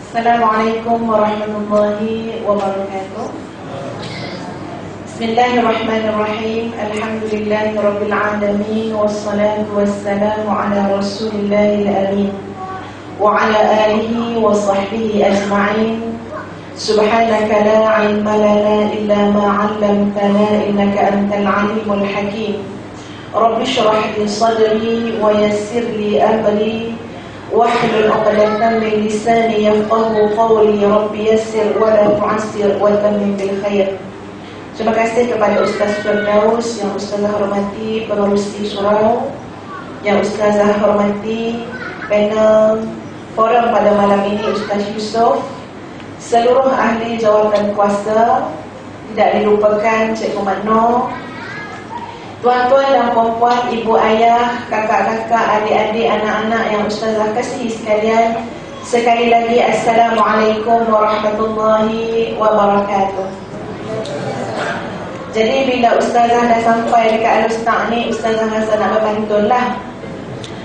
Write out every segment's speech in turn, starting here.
Assalamualaikum warahmatullahi wabarakatuh. Bismillahirrahmanirrahim. Alhamdulillahirabbil alamin wassalatu wassalamu ala rasulillahil amin wa ala alihi wa sahbihi ajma'in. Subhanaka la ilma lana illa ma 'allamtana innaka antal alimul hakim. Rabbi shrah li sadri wa yassir li amri wahlul 'uqdatam min lisani yafqahu qawli. Rabbi yassir wa la tu'assir wa tammim bil khair. Terima kasih kepada Ustaz Firdaus, yang Ustazah hormati pengerusi surau, yang Ustazah hormati panel forum pada malam ini, Ustaz Yusof, seluruh ahli jawatan kuasa, tidak dilupakan Cikgu Makno, tuan-tuan dan puan-puan, ibu ayah, kakak-kakak, adik-adik, anak-anak yang Ustazah kasihi sekalian. Sekali lagi, Assalamualaikum warahmatullahi wabarakatuh. Jadi bila Ustazah dah sampai dekat Al-Ustaz ni, Ustazah rasa nak berpantun lah.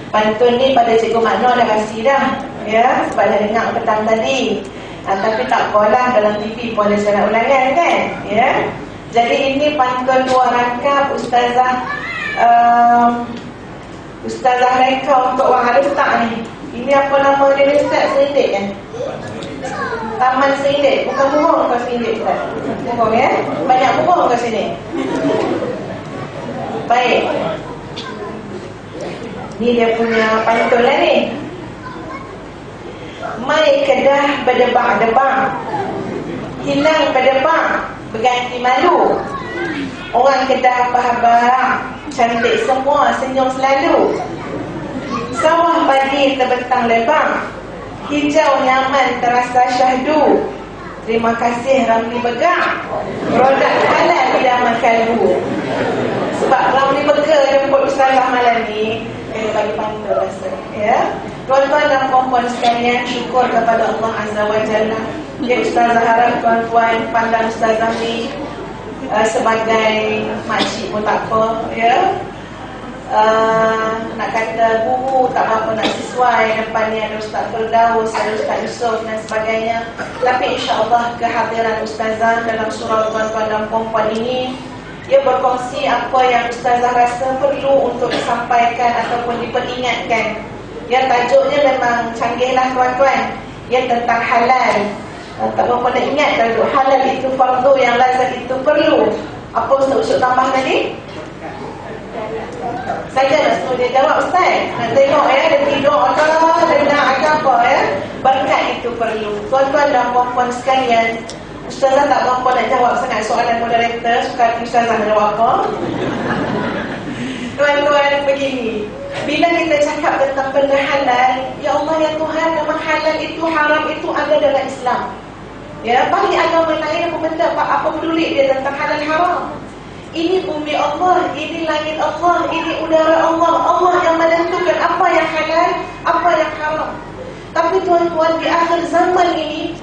Pantun ni pada Cikgu Makno dah kasih dah, ya, sebab dah dengar petang tadi. Tapi tak apalah, dalam TV pun ada siaran ulangan kan, ya. Jadi ini pantun dua rangkap Ustazah Ustazah reka untuk orang Al-Ustaz ni. Ini apa nama dia, Ustaz? Serindik kan? Taman Serindik. Bukan burung ke Serindik, Ustaz? Burung ya? Banyak burung ke sini? Baik. Ni dia punya pantun lah ni. Mai Kedah berdebak-debak, hilang berdebak, berganti malu. Orang Kedah pahabak, cantik semua, senyum selalu. Sawah padi terbentang lebar, hijau nyaman terasa syahdu. Terima kasih Ramli Begak, produk halal idaman kalbu. Sebab Ramli Begak jemput Ustazah malam ni, bagi pantun rasa, ya. Tuan-tuan dan puan-puan sekalian, syukur kepada Allah Azza wa Jalla. Ya, Ustazah harap tuan-tuan pandang Ustazah ni sebagai makcik pun tak apa, ya. Nak kata guru tak apa nak sesuai, depan ni ada Ustaz Firdaus, ada Ustaz Yusof dan sebagainya. Tapi insya-Allah kehadiran Ustazah dalam surau tuan-tuan dan puan-puan ini, ia berkongsi apa yang Ustazah rasa perlu untuk disampaikan ataupun diperingatkan. Yang tajuknya memang canggih lah tuan-tuan. Yang tentang halal. Tak berapa nak ingat tajuk halal itu fardu, yang lazat itu perlu. Apa Ustaz tambah tadi? Saya nak suruh dia jawab, Ustaz. Nak tengok ya, dia tidur atau dengar atau apa ya. Berkat itu perlu. Tuan-tuan dan puan-puan sekalian, Ustazah tak berapa nak jawab sangat soalan moderator. Suka hati Ustazah nak jawab apa. Tuan-tuan, begini, bila kita cakap tentang benda halal, ya Allah ya Tuhan, memang halal itu, haram itu ada dalam Islam. Ya, bagi agama lain apa benda, apa peduli dia tentang halal haram. Ini bumi Allah, ini langit Allah, ini udara Allah. Allah yang menentukan apa yang halal, apa yang haram. Tapi tuan-tuan, di akhir zaman ini,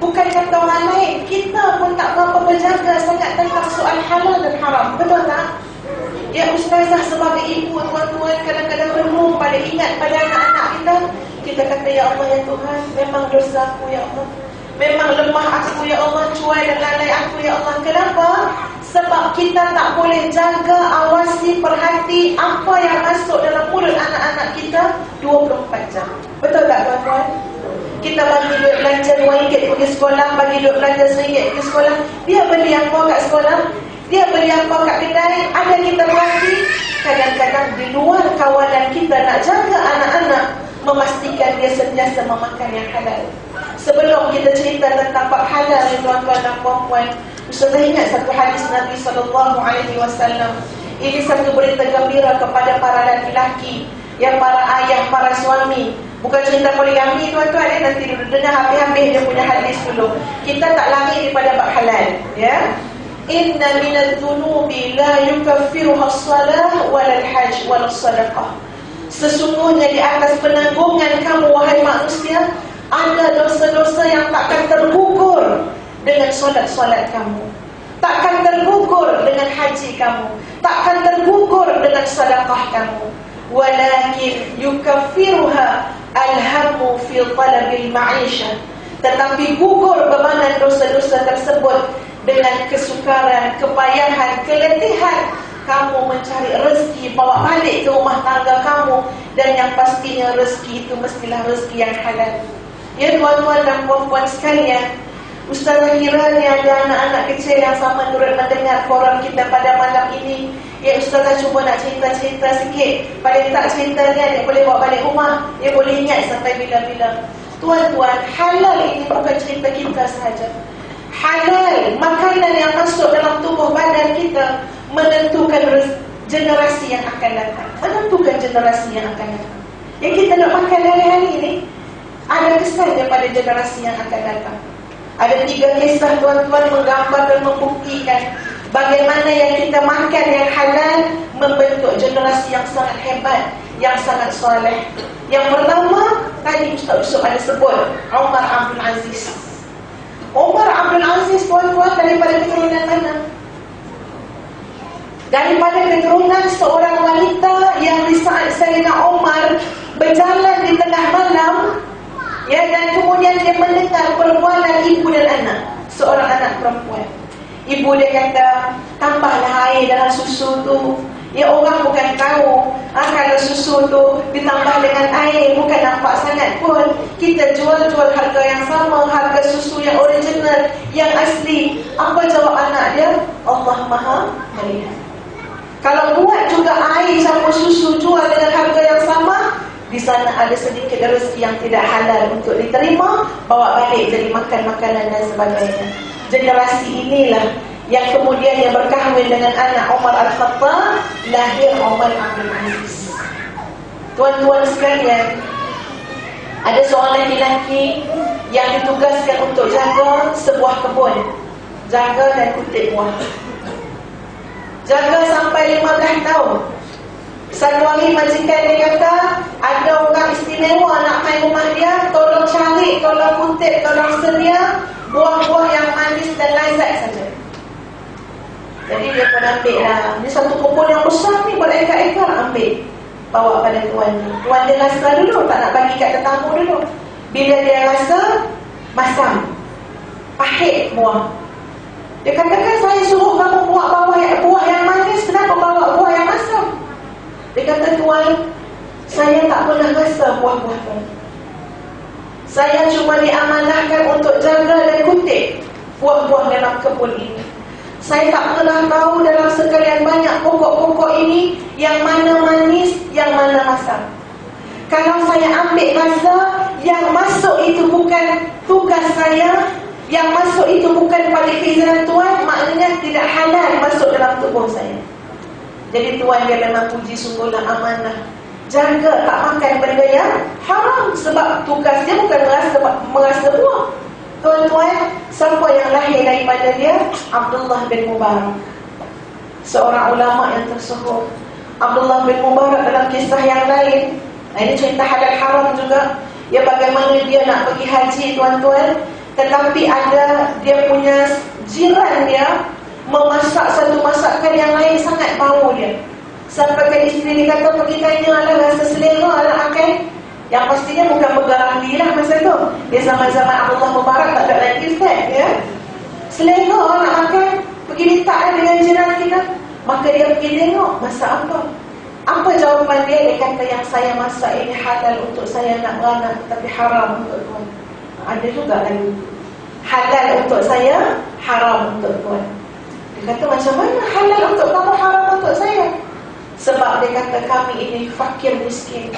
bukan kata orang lain, kita pun tak berapa berjaga sangat tentang soal halal dan haram. Betul tak? Ya, Ustazah sebagai ibu, tuan-tuan, kadang-kadang renung pada, ingat pada anak-anak kita. Kita kata, ya Allah ya Tuhan, memang dosaku ya Allah, memang lemah aku ya Allah, cuai dan lalai aku ya Allah. Kenapa? Sebab kita tak boleh jaga, awasi, perhati apa yang masuk dalam mulut anak-anak kita 24 jam. Betul tak tuan-tuan? Kita bagi duit belanja RM2 pergi sekolah, bagi duit belanja RM1 pergi sekolah. Dia beli apa kat sekolah? Dia beli apa kat kedai? Ada kita perhati? Kadang-kadang di luar kawalan kita nak jaga anak-anak, memastikan dia sentiasa memakan yang halal. Sebelum kita cerita tentang bab halal, tuan-tuan dan puan-puan, Ustazah ingat satu hadis Nabi SAW. Ini satu berita gembira kepada para lelaki, yang para ayah, para suami. Bukan cerita poligami tuan-tuan, nanti dulu dengar habis-habis dia punya hadis dulu. Kita tak lari daripada bab halal, ya. Inna minadz dzunubi la yukaffiruha as-salah wal hajj wal sadaqah. Sesungguhnya di atas penanggungan kamu wahai manusia, ada dosa-dosa yang takkan tergugur dengan solat-solat kamu, takkan tergugur dengan haji kamu, takkan tergugur dengan sedekah kamu. Walakin yukaffiruha alhamu fi talabil ma'isha. tetapi gugur bebanan dosa-dosa tersebut dengan kesukaran, kepayahan, keletihan kamu mencari rezeki, bawa balik ke rumah tangga kamu. Dan yang pastinya rezeki itu mestilah rezeki yang halal. Ya tuan-tuan dan puan-puan sekalian, Ustazah kiranya ada anak-anak kecil yang sama turut mendengar forum kita pada malam ini. Ya Ustazah cuba nak cerita-cerita sikit. Paling tak ceritanya dia boleh bawa balik rumah, dia boleh ingat sampai bila-bila. Tuan-tuan, halal ini bukan cerita kita sahaja. Halal, makanan yang masuk dalam tubuh badan kita menentukan generasi yang akan datang. Menentukan generasi yang akan datang. Yang kita nak makan hari-hari ini ada kesannya pada generasi yang akan datang. Ada 3 kisah tuan-tuan menggambar dan membuktikan bagaimana yang kita makan yang halal membentuk generasi yang sangat hebat, yang sangat soleh. Yang pertama, tadi Ustaz Yusuf ada sebut, Umar Abdul Aziz. Umar Abdul Aziz tuan-tuan daripada keturunan mana? Daripada keturunan seorang wanita yang di saat Sayyidina Umar berjalan di tengah malam, ya, dan kemudian dia mendengar perbualan ibu dan anak, seorang anak perempuan. Ibu dia kata, tambahlah air dalam susu tu. Ya, orang bukan tahu kalau susu tu ditambah dengan air bukan nampak sangat pun. Kita jual-jual harga yang sama, harga susu yang original, yang asli. Apa jawab anak dia? Allah Maha melihat. Kalau buat juga air campur susu jual dengan harga yang sama, di sana ada sedikit rezeki yang tidak halal untuk diterima, bawa balik jadi makan makanan dan sebagainya. Generasi inilah yang kemudian yang berkahwin dengan anak Umar Al-Khattab, lahir Umar Abdul Aziz. Tuan-tuan sekalian, ada seorang lelaki yang ditugaskan untuk jaga sebuah kebun, jaga dan kutip buah. Jaga sampai 15 tahun. Satu hari majikan dia kata, ada orang istimewa nak main rumah dia, tolong cari, tolong kutip, tolong sedia buah-buah yang manis dan lezat saja. Jadi dia pun ambil lah. Ini satu kumpul yang besar ni, berekar-ekar ambil, bawa pada tuan ni. Tuan dia rasa dulu, tak nak bagi kat tetamu dulu. Bila dia rasa, masam, pahit buah. Dia katakan, saya suruh kamu bawa buah yang manis, kenapa bawa buah yang masam? Dia kata, tuan, saya tak pernah rasa buah-buah tu. Saya cuma diamanahkan untuk jaga dan kutip buah-buah dalam kebun ini. Saya tak pernah tahu dalam sekalian banyak pokok-pokok ini yang mana manis, yang mana masam. Kalau saya ambil rasa, yang masuk itu bukan tugas saya, yang masuk itu bukan pada keizinan tuan, maknanya tidak halal masuk dalam tubuh saya. Jadi tuan dia memang puji sungguhlah amanah. Jaga tak makan benda yang haram, sebab tugas dia bukan merasa buah. Tuan-tuan, siapa yang lahir daripada dia? Abdullah bin Mubarak, seorang ulama yang tersohor. Abdullah bin Mubarak dalam kisah yang lain, ini cerita halal haram juga, ya, bagaimana dia nak pergi haji tuan-tuan, tetapi ada dia punya jiran dia memasak satu masakan yang lain sangat bau dia. Sampai kan isteri dia kata, pergi tanya lah, rasa selera lah makan. Yang pastinya bukan bergarah lah masa tu. Dia zaman-zaman Abdullah Mubarak tak ada lagi Ustaz, ya. Selera nak makan, pergi minta dengan jiran kita. Maka dia pergi tengok, masak apa? Apa jawapan dia? Dia kata, yang saya masak ini halal untuk saya nak beranak, tapi haram untuk tuan. Ada juga lagi, halal untuk saya, haram untuk tuan. Dia kata, macam mana halal untuk kamu, haram untuk saya? Sebab dia kata, kami ini fakir miskin.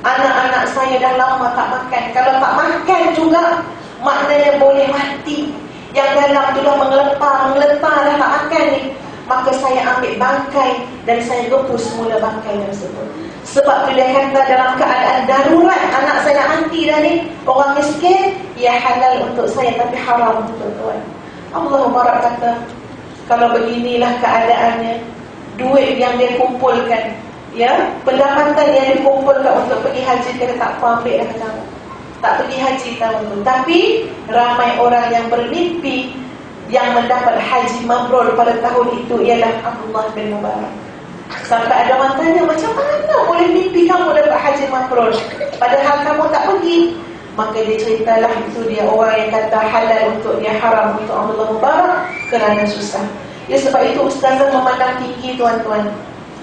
Anak-anak saya dah lama tak makan. Kalau tak makan juga, maknanya boleh mati. Yang dalam tu dah mengeletar dah tak makan ni. Maka saya ambil bangkai dan saya rebus semula bangkai tersebut. Sebab tu dia kata, dalam keadaan darurat, anak saya nak mati dah ni, orang miskin, ia halal untuk saya tapi haram untuk tuan. Allah Mubarak kata, kalau beginilah keadaannya, duit yang dia kumpulkan, ya, pendapatan yang dikumpulkan untuk pergi haji, dia tak apa, ambil dah kamu. Tak pergi haji tahun tu. Tapi ramai orang yang bermimpi yang mendapat haji mabrur pada tahun itu ialah Abdullah bin Mubarak. Sampai ada orang tanya, macam mana boleh mimpi kamu dapat haji mabrur padahal kamu tak pergi? maka dia ceritalah itu dia orang yang kata halal untuk dia, haram untuk Allah Mubarak kerana susah. Ya, sebab itu ustazah memandang tinggi tuan-tuan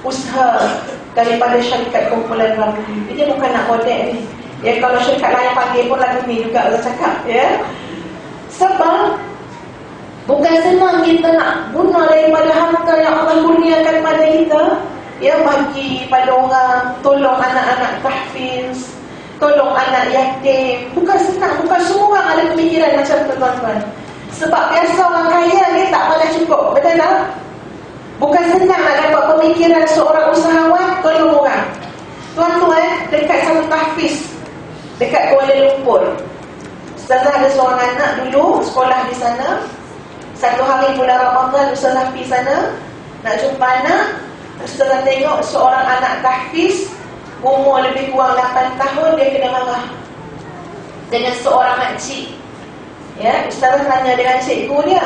usaha daripada syarikat kumpulan Ramli. Dia bukan nak modek ni. Ya, kalau syarikat lain panggil pun lagu ni juga orang cakap, ya. Sebab bukan senang kita nak guna daripada harta yang Allah kurniakan pada kita, ya, bagi pada orang, tolong anak-anak tahfiz, tolong anak yatim. Bukan senang, bukan semua orang ada pemikiran macam tu tuan-tuan. Sebab biasa orang kaya dia tak pernah cukup, betul tak? Bukan senang nak dapat pemikiran seorang usahawan tolong orang. Tuan-tuan, dekat satu tahfiz dekat Kuala Lumpur, ustazah ada seorang anak dulu sekolah di sana. Satu hari bulan Ramadan ustazah pergi sana nak jumpa anak. Ustazah tengok seorang anak tahfiz umur lebih kurang 8 tahun, dia kena marah dengan seorang makcik. Ya, ustazah tanya dengan cikgu dia,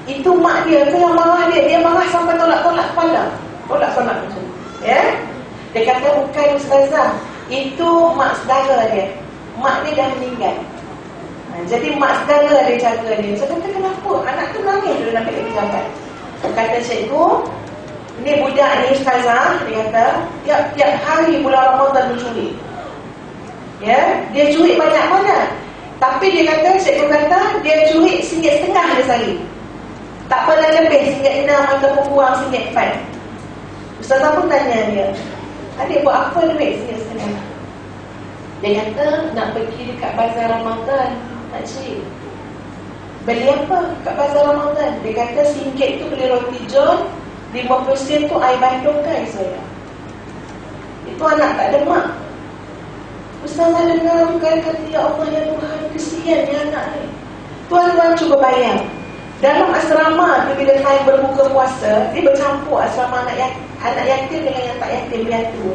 itu mak dia ke yang marah dia? Dia marah sampai tolak-tolak kepala. Tolak-tolak macam. Ya. Dia kata bukan ustazah, itu mak saudara dia. Mak dia dah meninggal. Jadi mak saudara dia jaga dia. Saya kata kenapa? Anak tu nangis dulu nak pergi pejabat. Kata cikgu, ni budak ni ustazah, dia kata tiap hari bulan Ramadan mencuri. Ya, dia curi banyak mana? Tapi dia kata, cikgu kata dia curi RM1.50 dia sehari. Tak pernah lebih RM1.6 ataupun kurang RM1.4. Ustazah pun tanya dia, adik buat apa duit RM1.50? Dia kata nak pergi dekat bazar Ramadan, makcik. Beli apa kat bazar Ramadan? Dia kata RM1 tu beli roti john, 50 sen tu air bandung kan saya. Itu anak tak ada mak. Ustazah dengar bukan kata, ya Allah ya Tuhan, kesian ya anak ni. Tuan-tuan cuba bayang, dalam asrama tu bila time berbuka puasa, dia bercampur asrama anak yatim dengan yang tak yatim piatu.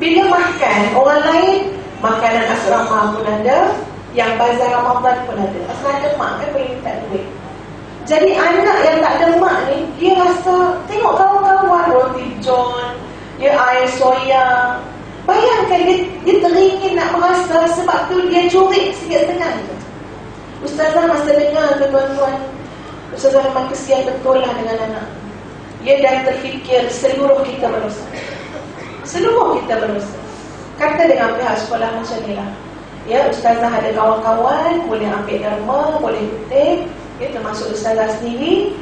Bila makan, orang lain makanan asrama pun ada, yang bazar Ramadan pun ada. Asal ada mak kan boleh minta duit. Jadi anak yang tak ada mak ni, dia rasa tengok kawan-kawan roti john, dia air soya. Bayangkan dia teringin nak merasa, sebab tu dia curi RM1.50 je. Ustazah masa dengar tu tuan-tuan, ustazah memang kesian betul lah dengan anak. Dia dah terfikir seluruh kita berdosa. Seluruh kita berdosa. Kata dengan pihak sekolah macam ni lah, ya, ustazah ada kawan-kawan, boleh ambil derma, boleh kutip, ya, termasuk ustazah sendiri,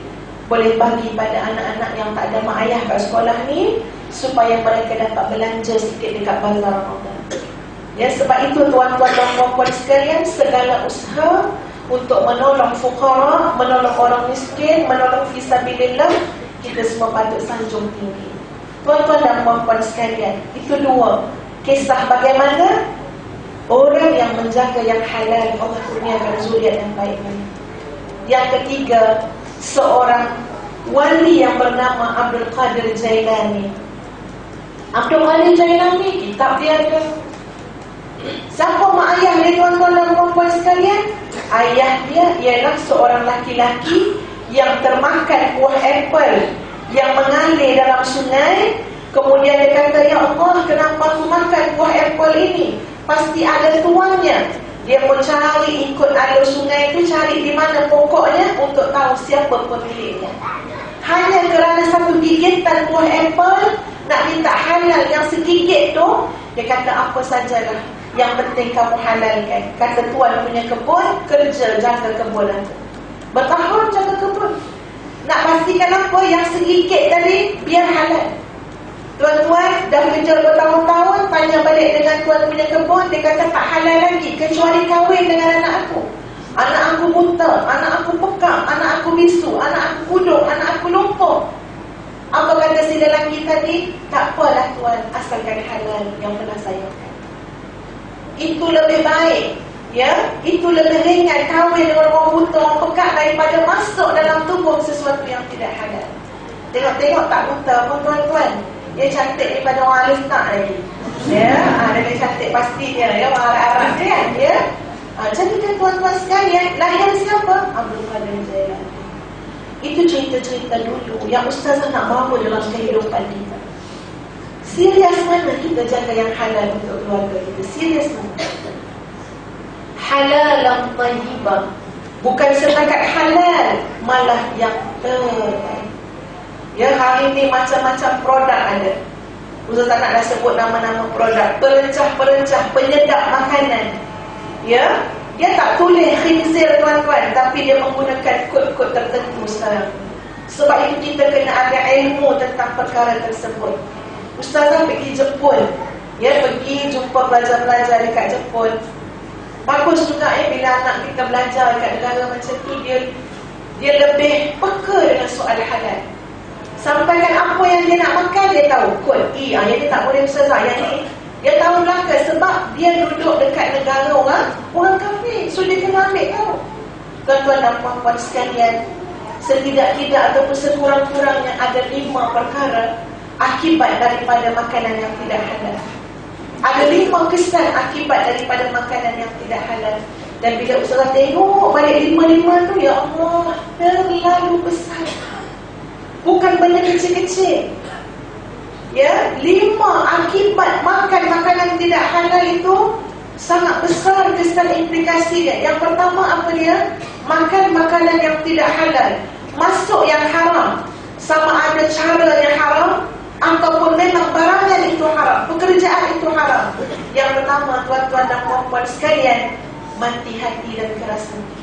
boleh bagi pada anak-anak yang tak ada mak ayah kat sekolah ni, supaya mereka dapat belanja sikit dekat bazar Ramadan. Ya, sebab itu tuan-tuan dan puan-puan sekalian, segala usaha untuk menolong fuqara, menolong orang miskin, menolong fisabilillah, kita semua patut sanjung tinggi. Tuan-tuan dan puan-puan sekalian, itu dua kisah bagaimana orang yang menjaga yang halal, Allah kurniakan zuriat yang baik. Yang ketiga, seorang wali yang bernama Abdul Qadir Jailani. Abdul Qadir Jailani, kitab dia ada. Siapa mak ayah dia tuan-tuan dan puan-puan sekalian? Ayah dia ialah seorang laki-laki yang termakan buah apple yang mengalir dalam sungai. Kemudian dia kata, ya Allah, kenapa aku makan buah apple ini? Pasti ada tuannya. Dia pun cari ikut alur sungai itu, cari di mana pokoknya untuk tahu siapa pemiliknya. Hanya kerana satu gigitan buah apple, nak minta halal yang segigit tu, dia kata apa sajalah, yang penting kamu halalkan. Kata tuan punya kebun, kerja jaga kebun itu. Bertahun jaga kebun. Nak pastikan apa? Yang segigit tadi biar halal. Tuan-tuan dah kerja bertahun-tahun, tanya balik dengan tuan punya kebun, dia kata tak halal lagi kecuali kahwin dengan anak aku. Anak aku buta, anak aku pekak, anak aku bisu, anak aku kudung, anak aku lumpuh. Apa kata si lelaki tadi? Tak apalah tuan, asalkan halal yang pernah sayangkan. Itu lebih baik, ya. Itu lebih ringan kahwin dengan orang buta, orang pekak, daripada masuk dalam tubuh sesuatu yang tidak halal. Tengok-tengok tak buta pun tuan-tuan, dia cantik daripada orang alif tak lagi. Ya, dia cantik pasti dia, ya, orang Arab dia kan, ya. Jadi kan tuan-tuan sekalian, lahir siapa? Abdul Qadir Jailani. Itu cerita-cerita dulu yang ustazah nak bawa dalam kehidupan kita. Serius mana kita jaga yang halal untuk keluarga kita? Serius mana? halalan thayyibah. Bukan setakat halal, malah yang terbaik. Ya, hari ini macam-macam produk ada. Ustaz tak nak sebut nama-nama produk. Perencah-perencah penyedap makanan. Ya, dia tak tulis khinzir tuan-tuan, tapi dia menggunakan kod-kod tertentu sekarang. Sebab itu kita kena ada ilmu tentang perkara tersebut. Ustazah pergi Jepun. Ya, pergi jumpa pelajar-pelajar dekat Jepun. Bagus juga bila anak kita belajar dekat negara macam tu, dia lebih peka dengan soal halal. Sampaikan apa yang dia nak makan, dia tahu kod yang dia tak boleh ustazah, yang ni dia tahu belaka sebab dia duduk dekat negara orang kafir. So dia kena ambil tahu. Tuan-tuan dan puan-puan sekalian, setidak-tidak ataupun sekurang-kurangnya ada 5 perkara akibat daripada makanan yang tidak halal. Ada 5 kesan akibat daripada makanan yang tidak halal. Dan bila ustazah tengok balik 5 tu, ya Allah, terlalu besar. Bukan benda kecil-kecil. Ya, 5 akibat makan makanan tidak halal itu sangat besar kesan implikasinya. Yang pertama apa dia? Makan makanan yang tidak halal, masuk yang haram, sama ada cara yang haram ataupun memang barangan itu haram, pekerjaan itu haram. Yang pertama, tuan-tuan dan puan-puan sekalian, mati hati dan keras hati.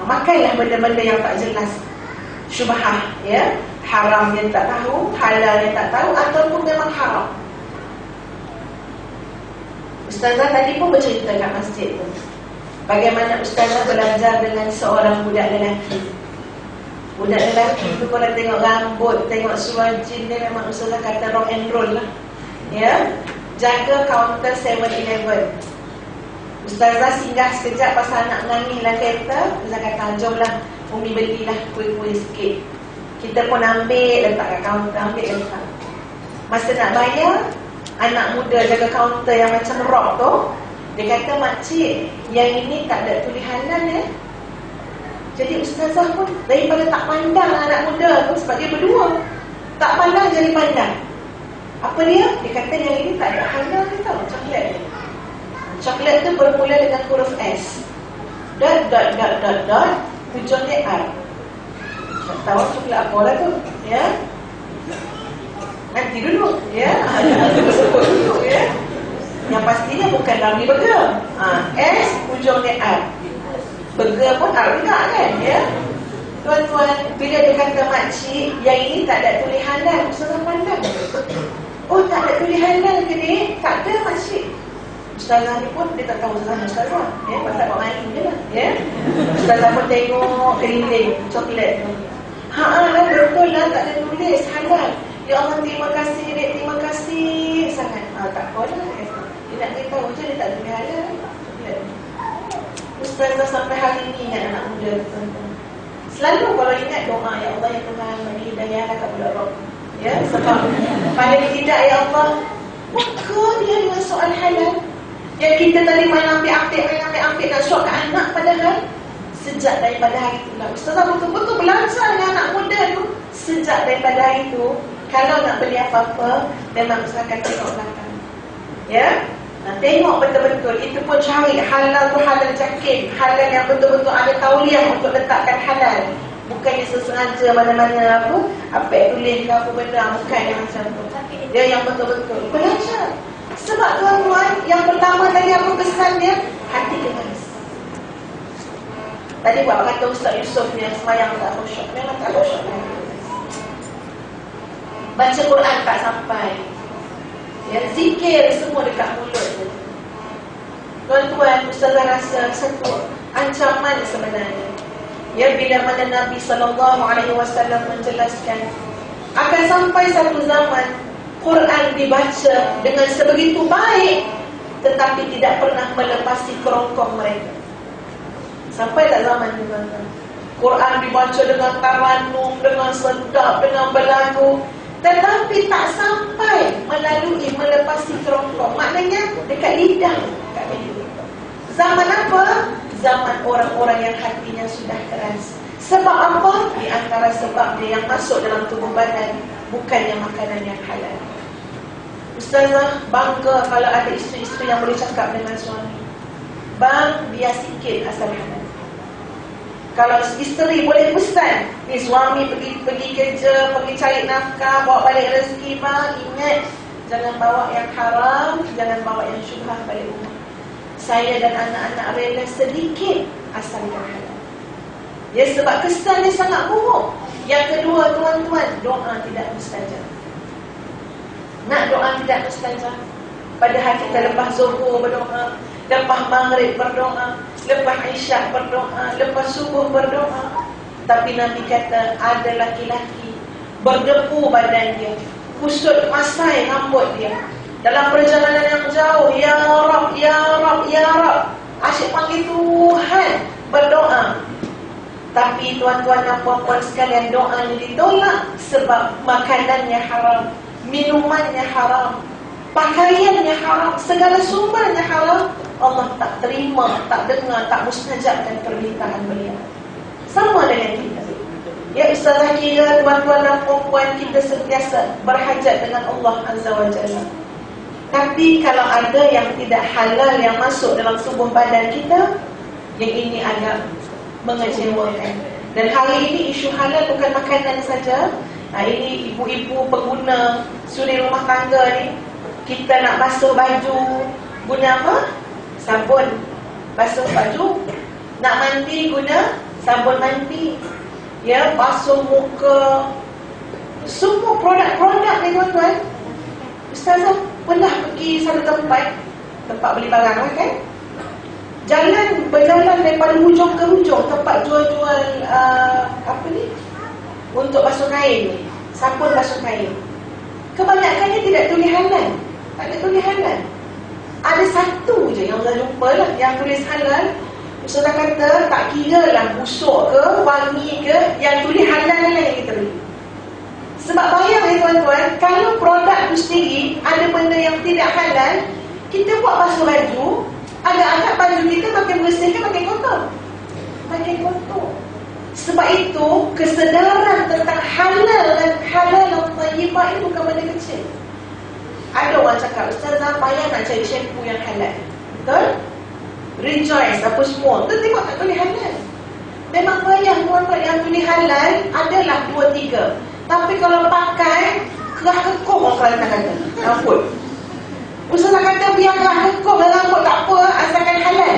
Makanlah benda-benda yang tak jelas, syubhah, ya, haram yang tak tahu, halal yang tak tahu, ataupun memang haram. Ustazah tadi pun bercerita kat masjid tu, bagaimana ustazah belajar dengan seorang budak lelaki. Budak lelaki tu kalau tengok rambut, tengok suarjin dia, memang ustazah kata rock and roll lah. Ya, jaga kaunter 7-Eleven. Ustazah singgah sekejap pasal anak menangis dalam kereta. Ustazah kata, jomlah Umi belilah kuih-kuih sikit. Kita pun ambil, letak kat kaunter, ambil letak. Masa nak bayar, anak muda jaga kaunter yang macam rock tu, dia kata, makcik, yang ini tak ada tulisan ya. Jadi ustazah pun daripada tak pandang anak muda tu, sebab dia berdua, tak pandang jadi pandang. Apa dia? Dia kata yang ini tak ada halal, dia tahu coklat ni. Coklat tu bermula dengan huruf S. Dot, hujung dia R. Tak tahu coklat apa lah tu, ya. Nanti dulu, ya. Ada sebut dulu, ya. Yang pastinya bukan Ramli Burger. S, hujung dia R. Burger pun R juga kan, ya. Tuan-tuan, bila dia kata makcik, yang ini tak ada tulis halal, ustazah pandang. Oh, tak ada tulis halal ke ni? Tak ada makcik. Ustazah ni pun dia tak tahu ustazah, ya, pasal buat main je lah, ya. Ustazah pun tengok keliling coklat tu. Betul lah, tak ada tulis halal. Ya Allah, terima kasih dek, terima kasih sangat. Tak apa lah, dia nak beritahu je dia tak tulis halal coklat. Ustazah sampai hari ni ingat anak muda tuan-tuan. Selalu kalau ingat doa, ya Allah ya Tuhan, bagi hidayah kat budak rock. Ya, sebab paling tidak ya Allah, maka dia dengan soal halal. Yang kita tadi main ambil nak syok kat anak, padahal sejak daripada hari itulah ustazah betul-betul belajar dengan anak muda tu. Sejak daripada hari itu, kalau nak beli apa-apa, memang ustazah akan tengok belakang. Ya, tengok betul-betul. Itu pun cari halal tu halal jakim, halal yang betul-betul ada tauliah untuk letakkan halal. Bukannya sesengaja mana-mana apa tulis ke apa benda, bukan yang macam tu. Dia yang betul-betul belajar. Sebab tuan-tuan, yang pertama tadi apa kesan dia? Hati keras. Tadi buat kata Ustaz Yusof ni yang semayang tak khusyuk. Memang tak khusyuk. Baca Quran tak sampai. Ya, zikir semua dekat mulut tu. Tuan-tuan, ustazah rasa satu ancaman sebenarnya. Ya, bila mana Nabi SAW menjelaskan akan sampai satu zaman Quran dibaca dengan sebegitu baik, tetapi tidak pernah melepasi kerongkong mereka. Sampai tak zaman tu tuan-tuan, Quran dibaca dengan taranum, dengan sedap, dengan berlagu, tetapi tak sampai melepasi kerongkong. Maknanya dekat lidah, dekat lidah. Zaman apa? Zaman orang-orang yang hatinya sudah keras. Sebab apa? Di antara sebab dia yang masuk dalam tubuh badan bukannya makanan yang halal. Ustazah bangga kalau ada isteri-isteri yang boleh cakap dengan suami. Bang, biar sikit asal halal. Kalau isteri boleh pesan, ni suami pergi kerja, pergi cari nafkah, bawa balik rezeki, bang, ingat jangan bawa yang haram, jangan bawa yang syubhah balik rumah. Saya dan anak-anak rela sedikit asal yang halal. Ya, sebab kesan dia sangat buruk. Yang kedua, tuan-tuan, doa tidak mustajab. Nak doa tidak mustajab, padahal kita lepas zuhur berdoa, lepas maghrib berdoa, lepas isyak berdoa, lepas subuh berdoa. Tapi Nabi kata ada laki-laki berdebu badan dia, kusut masai rambut dia, dalam perjalanan yang jauh, ya Rab, ya Rab, ya Rab, asyik panggil Tuhan, berdoa. Tapi tuan-tuan dan puan-puan sekalian, doanya ditolak sebab makanannya haram, minumannya haram, pakaiannya haram, segala sumbernya haram. Allah tak terima, tak dengar, tak mustajabkan permintaan beliau. Sama dengan kita. Ya Ustazah, kira tuan-tuan dan puan-puan kita sentiasa berhajat dengan Allah Azza wa Jalla. Tapi kalau ada yang tidak halal yang masuk dalam tubuh badan kita, yang ini agak mengecewakan. Dan hari ini isu halal bukan makanan saja. Ini ibu-ibu pengguna suri rumah tangga ni, kita nak basuh baju guna apa? Sabun basuh baju. Nak mandi guna sabun mandi. Ya, basuh muka. Semua produk-produk ni tuan-tuan. Ustazah pernah pergi satu tempat beli barang kan? Berjalan daripada hujung ke hujung, tempat jual-jual apa ni? Untuk basuh kain ni, sabun basuh kain. Kebanyakannya tidak tulis halal. Tak ada tulis halal. Ada satu je yang saya jumpa lah yang tulis halal. Ustazah kata tak kira lah busuk ke, wangi ke, yang tulis halal lah yang kita beli. Sebab bayang ni tuan-tuan, kalau produk tu sendiri ada benda yang tidak halal, kita buat basuh baju, agak-agak baju kita makin bersih ke makin kotor? Makin kotor. Sebab itu, kesedaran tentang halal dan halal dan tayyibah ini bukan benda kecil. Ada orang cakap, Ustazah payah nak cari shampoo yang halal. Betul? Rejoice, apa semua. Tu tengok tak tulis halal. Memang payah tuan-tuan, yang tulis halal adalah 2-3. Tapi kalau pakai, kerah kekong orang kata. Rambut. Ustazah kata biar kerah kekong dan rambut tak apa, asalkan halal.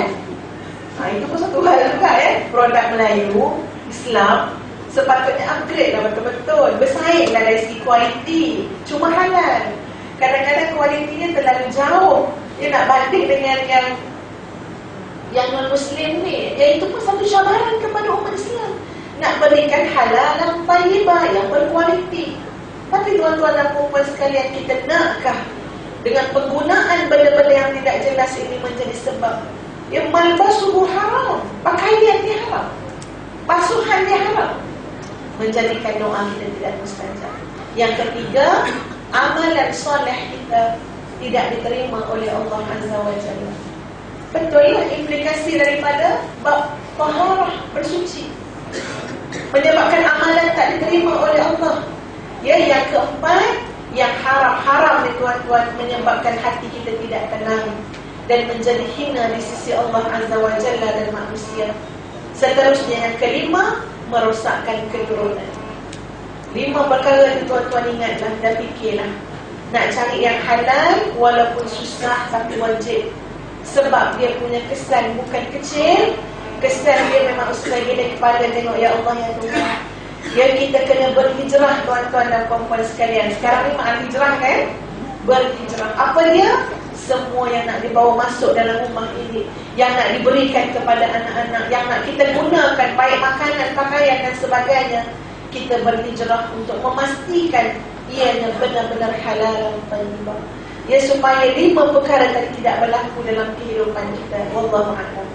Itu pun satu hal juga ya. Produk Melayu, Islam sepatutnya upgrade lah betul-betul. Bersaing lah dari segi kualiti. Cuma halal. Kadang-kadang kualitinya terlalu jauh. Dia nak banding dengan yang non-Muslim ni. Yang itu pun satu cabaran kepada umat Islam. Nak berikan halal dan tayyibah yang berkualiti. Tapi tuan-tuan dan puan sekalian, kita nakkah dengan penggunaan benda-benda yang tidak jelas ini menjadi sebab yang malbasuhu haram, pakaian dia haram, basuhan dia haram, menjadikan doa kita tidak mustajab. Yang ketiga, amalan soleh kita tidak diterima oleh Allah Azza wa Jalla. Betul lah implikasi daripada bab taharah, bersuci, menyebabkan amalan tak diterima oleh Allah. Ya, yang keempat, yang haram-haram ni tuan-tuan, menyebabkan hati kita tidak tenang dan menjadi hina di sisi Allah Azza wa Jalla dan manusia. Seterusnya yang kelima, merosakkan keturunan. 5 perkara itu tuan-tuan ingatlah dan fikirlah. Nak cari yang halal walaupun susah tapi wajib. Sebab dia punya kesan bukan kecil. Kesan dia memang usai gila kepala tengok, ya Allah ya Tuhan. Ya, kita kena berhijrah tuan-tuan dan puan-puan sekalian. Sekarang ni makna hijrah kan? Berhijrah. Apa dia? Semua yang nak dibawa masuk dalam rumah ini, yang nak diberikan kepada anak-anak, yang nak kita gunakan, baik makanan, pakaian dan sebagainya, kita berhijrah untuk memastikan ianya benar-benar halal dan tayyibah. Ya, supaya 5 perkara tadi tidak berlaku dalam kehidupan kita. Wallahu a'lam.